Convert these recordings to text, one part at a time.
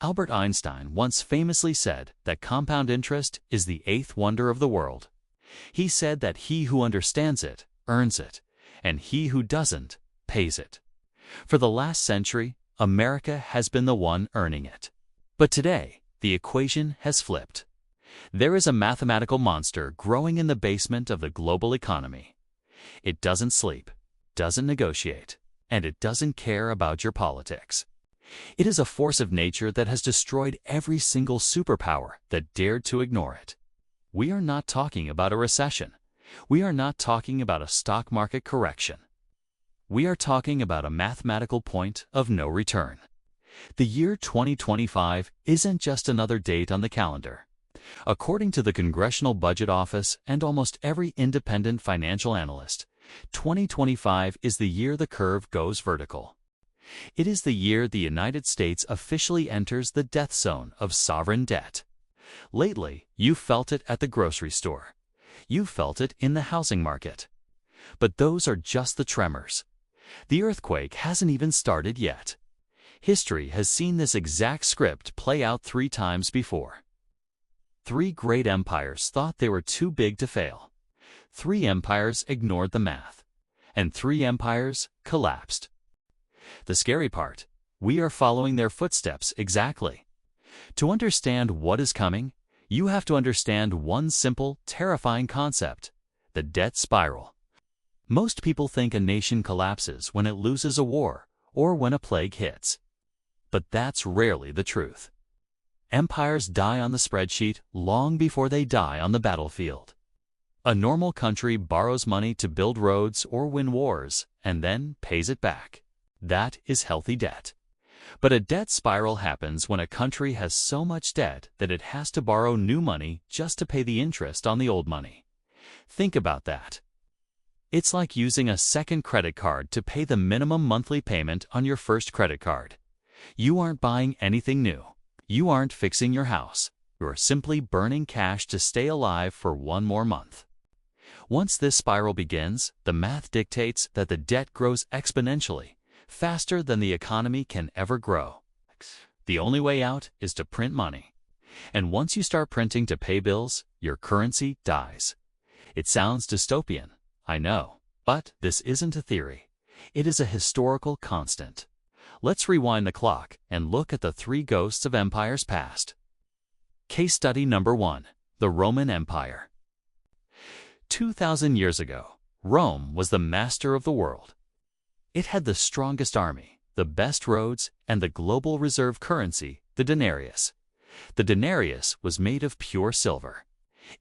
Albert Einstein once famously said that compound interest is the eighth wonder of the world. He said that he who understands it earns it, and he who doesn't pays it. For the last century, America has been the one earning it. But today, the equation has flipped. There is a mathematical monster growing in the basement of the global economy. It doesn't sleep, doesn't negotiate, and it doesn't care about your politics. It is a force of nature that has destroyed every single superpower that dared to ignore it. We are not talking about a recession. We are not talking about a stock market correction. We are talking about a mathematical point of no return. The year 2025 isn't just another date on the calendar. According to the Congressional Budget Office and almost every independent financial analyst, 2025 is the year the curve goes vertical. It is the year the United States officially enters the death zone of sovereign debt. Lately, you felt it at the grocery store. You felt it in the housing market. But those are just the tremors. The earthquake hasn't even started yet. History has seen this exact script play out 3 times before. 3 great empires thought they were too big to fail. 3 empires ignored the math. And 3 empires collapsed. The scary part, we are following their footsteps exactly. To understand what is coming, you have to understand one simple, terrifying concept: the debt spiral. Most people think a nation collapses when it loses a war or when a plague hits. But that's rarely the truth. Empires die on the spreadsheet long before they die on the battlefield. A normal country borrows money to build roads or win wars and then pays it back. That is healthy debt. But a debt spiral happens when a country has so much debt that it has to borrow new money just to pay the interest on the old money. Think about that. It's like using a second credit card to pay the minimum monthly payment on your first credit card. You aren't buying anything new. You aren't fixing your house. You're simply burning cash to stay alive for 1 more month. Once this spiral begins, the math dictates that the debt grows exponentially, faster than the economy can ever grow. The only way out is to print money. And once you start printing to pay bills, your currency dies. It sounds dystopian, I know, but this isn't a theory. It is a historical constant. Let's rewind the clock and look at the 3 ghosts of empires past. Case study number 1, the Roman Empire. 2,000 years ago, Rome was the master of the world. It had the strongest army, the best roads, and the global reserve currency, the denarius. The denarius was made of pure silver.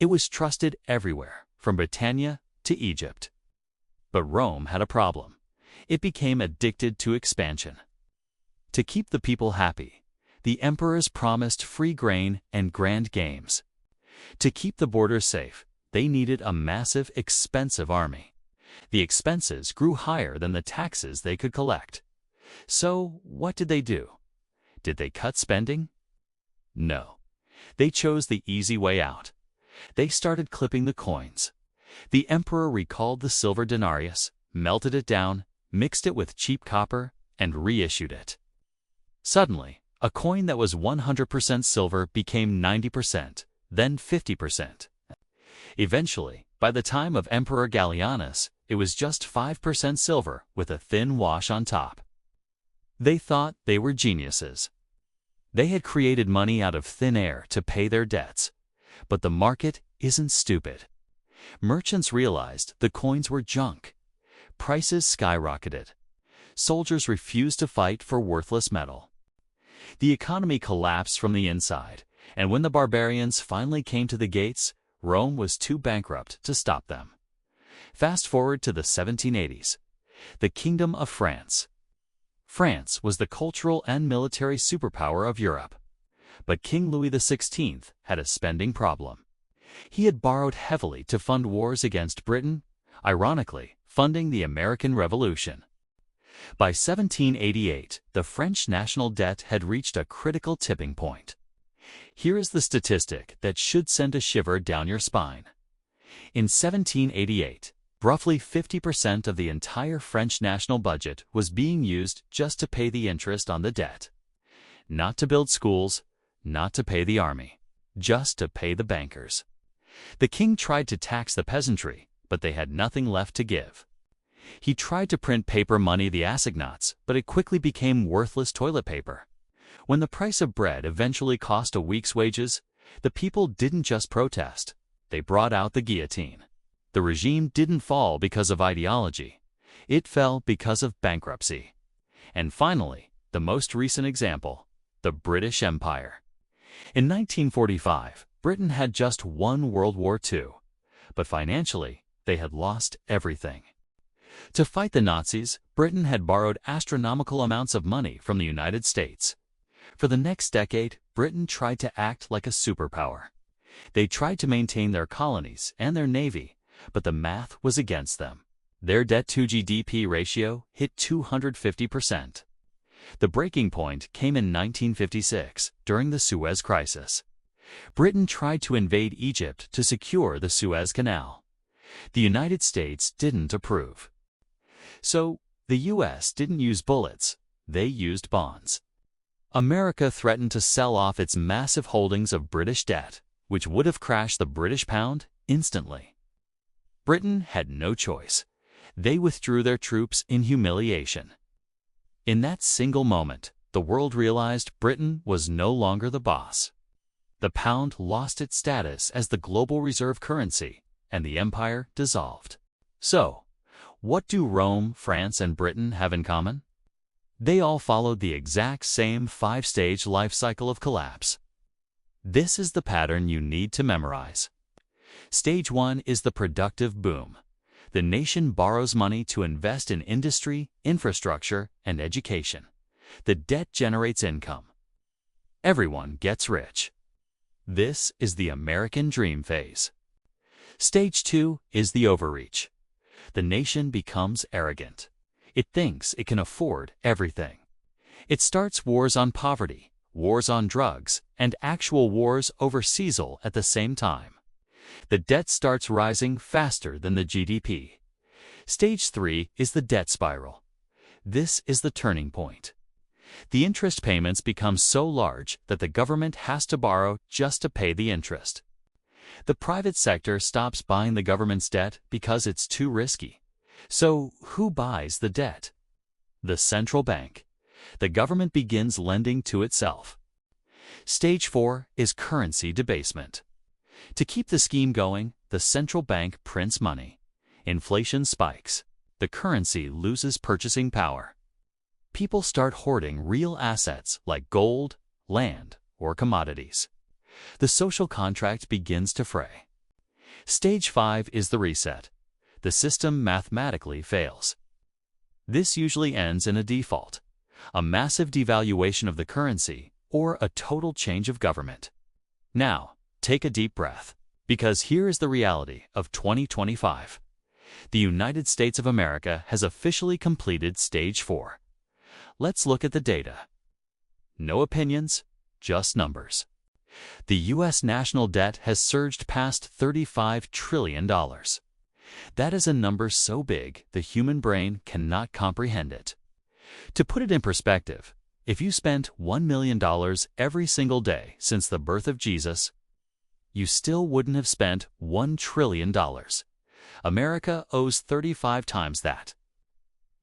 It was trusted everywhere, from Britannia to Egypt. But Rome had a problem. It became addicted to expansion. To keep the people happy, the emperors promised free grain and grand games. To keep the borders safe, they needed a massive, expensive army. The expenses grew higher than the taxes they could collect. So, what did they do? Did they cut spending? No. They chose the easy way out. They started clipping the coins. The emperor recalled the silver denarius, melted it down, mixed it with cheap copper, and reissued it. Suddenly, a coin that was 100% silver became 90%, then 50%. Eventually, by the time of Emperor Gallienus, it was just 5% silver with a thin wash on top. They thought they were geniuses. They had created money out of thin air to pay their debts. But the market isn't stupid. Merchants realized the coins were junk. Prices skyrocketed. Soldiers refused to fight for worthless metal. The economy collapsed from the inside, and when the barbarians finally came to the gates, Rome was too bankrupt to stop them. Fast forward to the 1780s. The Kingdom of France. France was the cultural and military superpower of Europe. But King Louis XVI had a spending problem. He had borrowed heavily to fund wars against Britain, ironically, funding the American Revolution. By 1788, the French national debt had reached a critical tipping point. Here is the statistic that should send a shiver down your spine. In 1788, roughly 50% of the entire French national budget was being used just to pay the interest on the debt. Not to build schools, not to pay the army, just to pay the bankers. The king tried to tax the peasantry, but they had nothing left to give. He tried to print paper money, the assignats, but it quickly became worthless toilet paper. When the price of bread eventually cost a week's wages, the people didn't just protest, they brought out the guillotine. The regime didn't fall because of ideology. It fell because of bankruptcy. And finally, the most recent example, the British Empire. In 1945, Britain had just won World War II, but financially, they had lost everything. To fight the Nazis, Britain had borrowed astronomical amounts of money from the United States. For the next decade, Britain tried to act like a superpower. They tried to maintain their colonies and their navy, but the math was against them. Their debt-to-GDP ratio hit 250%. The breaking point came in 1956, during the Suez Crisis. Britain tried to invade Egypt to secure the Suez Canal. The United States didn't approve. So, the U.S. didn't use bullets, they used bonds. America threatened to sell off its massive holdings of British debt, which would have crashed the British pound instantly. Britain had no choice. They withdrew their troops in humiliation. In that single moment, the world realized Britain was no longer the boss. The pound lost its status as the global reserve currency, and the empire dissolved. So, what do Rome, France, and Britain have in common? They all followed the exact same 5-stage life cycle of collapse. This is the pattern you need to memorize. Stage 1 is the productive boom. The nation borrows money to invest in industry, infrastructure, and education. The debt generates income. Everyone gets rich. This is the American dream phase. Stage 2 is the overreach. The nation becomes arrogant. It thinks it can afford everything. It starts wars on poverty, wars on drugs, and actual wars over diesel at the same time. The debt starts rising faster than the GDP. Stage 3 is the debt spiral. This is the turning point. The interest payments become so large that the government has to borrow just to pay the interest. The private sector stops buying the government's debt because it's too risky. So, who buys the debt? The central bank. The government begins lending to itself. Stage 4 is currency debasement. To keep the scheme going, the central bank prints money. Inflation spikes. The currency loses purchasing power. People start hoarding real assets like gold, land, or commodities. The social contract begins to fray. Stage 5 is the reset. The system mathematically fails. This usually ends in a default, a massive devaluation of the currency, or a total change of government. Now, take a deep breath, because here is the reality of 2025. The United States of America has officially completed Stage 4. Let's look at the data. No opinions, just numbers. The U.S. national debt has surged past $35 trillion. That is a number so big the human brain cannot comprehend it. To put it in perspective, if you spent $1 million every single day since the birth of Jesus, you still wouldn't have spent $1 trillion. America owes 35 times that.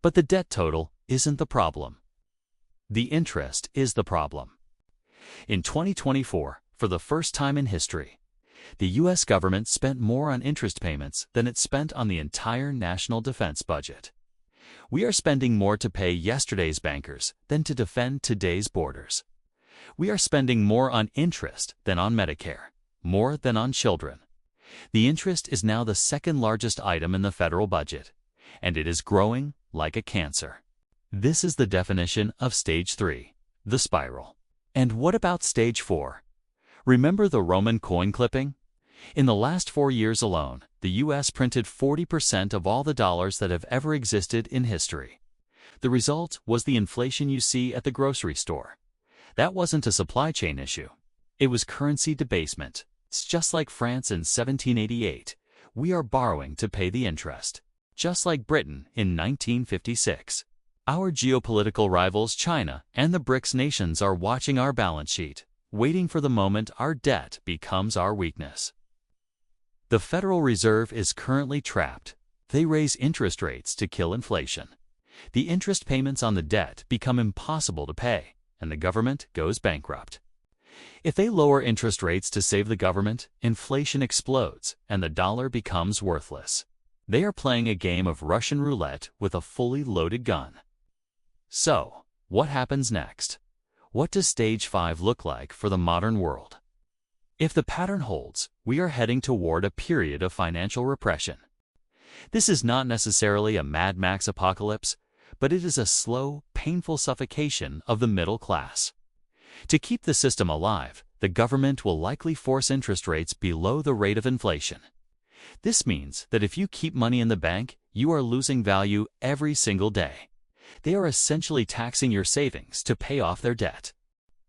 But the debt total isn't the problem. The interest is the problem. In 2024, for the first time in history, the U.S. government spent more on interest payments than it spent on the entire national defense budget. We are spending more to pay yesterday's bankers than to defend today's borders. We are spending more on interest than on Medicare, more than on children. The interest is now the second largest item in the federal budget, and it is growing like a cancer. This is the definition of Stage 3, the spiral. And what about Stage 4? Remember the Roman coin clipping? In the last 4 years alone, the U.S. printed 40% of all the dollars that have ever existed in history. The result was the inflation you see at the grocery store. That wasn't a supply chain issue. It was currency debasement. It's just like France in 1788. We are borrowing to pay the interest. Just like Britain in 1956. Our geopolitical rivals China and the BRICS nations are watching our balance sheet, waiting for the moment our debt becomes our weakness. The Federal Reserve is currently trapped. They raise interest rates to kill inflation. The interest payments on the debt become impossible to pay, and the government goes bankrupt. If they lower interest rates to save the government, inflation explodes and the dollar becomes worthless. They are playing a game of Russian roulette with a fully loaded gun. So, what happens next? What does Stage 5 look like for the modern world? If the pattern holds, we are heading toward a period of financial repression. This is not necessarily a Mad Max apocalypse, but it is a slow, painful suffocation of the middle class. To keep the system alive, the government will likely force interest rates below the rate of inflation. This means that if you keep money in the bank, you are losing value every single day. They are essentially taxing your savings to pay off their debt.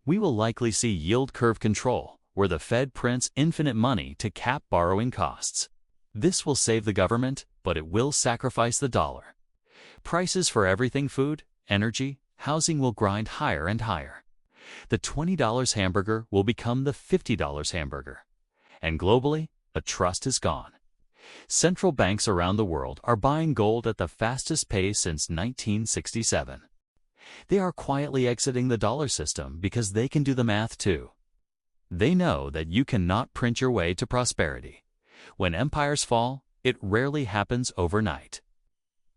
We will likely see yield curve control, where the Fed prints infinite money to cap borrowing costs. This will save the government, but it will sacrifice the dollar. Prices for everything, food, energy, housing, will grind higher and higher. The $20 hamburger will become the $50 hamburger. And globally, a trust is gone. Central banks around the world are buying gold at the fastest pace since 1967. They are quietly exiting the dollar system because they can do the math too. They know that you cannot print your way to prosperity. When empires fall, it rarely happens overnight.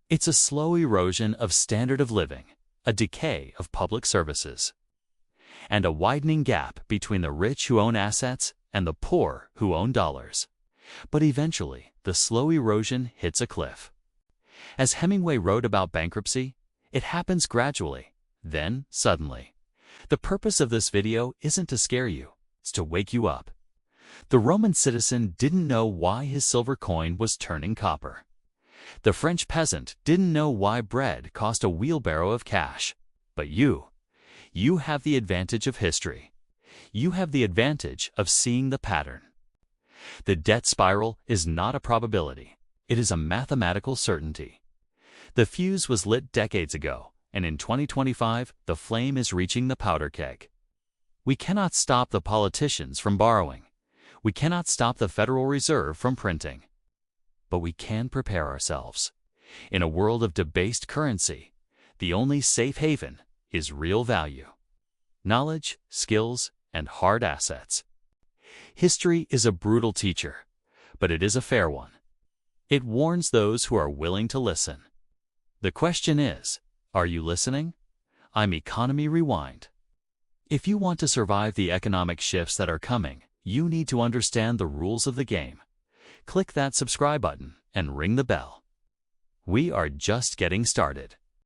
It's a slow erosion of standard of living, a decay of public services, and a widening gap between the rich who own assets and the poor who own dollars. But eventually, the slow erosion hits a cliff. As Hemingway wrote about bankruptcy, it happens gradually, then suddenly. The purpose of this video isn't to scare you, it's to wake you up. The Roman citizen didn't know why his silver coin was turning copper. The French peasant didn't know why bread cost a wheelbarrow of cash. But you have the advantage of history. You have the advantage of seeing the pattern. The debt spiral is not a probability. It is a mathematical certainty. The fuse was lit decades ago, and in 2025, the flame is reaching the powder keg. We cannot stop the politicians from borrowing. We cannot stop the Federal Reserve from printing. But we can prepare ourselves. In a world of debased currency, the only safe haven is real value. Knowledge, skills, and hard assets. History is a brutal teacher, but it is a fair one. It warns those who are willing to listen. The question is, are you listening? I'm Economy Rewind. If you want to survive the economic shifts that are coming, you need to understand the rules of the game. Click that subscribe button and ring the bell. We are just getting started.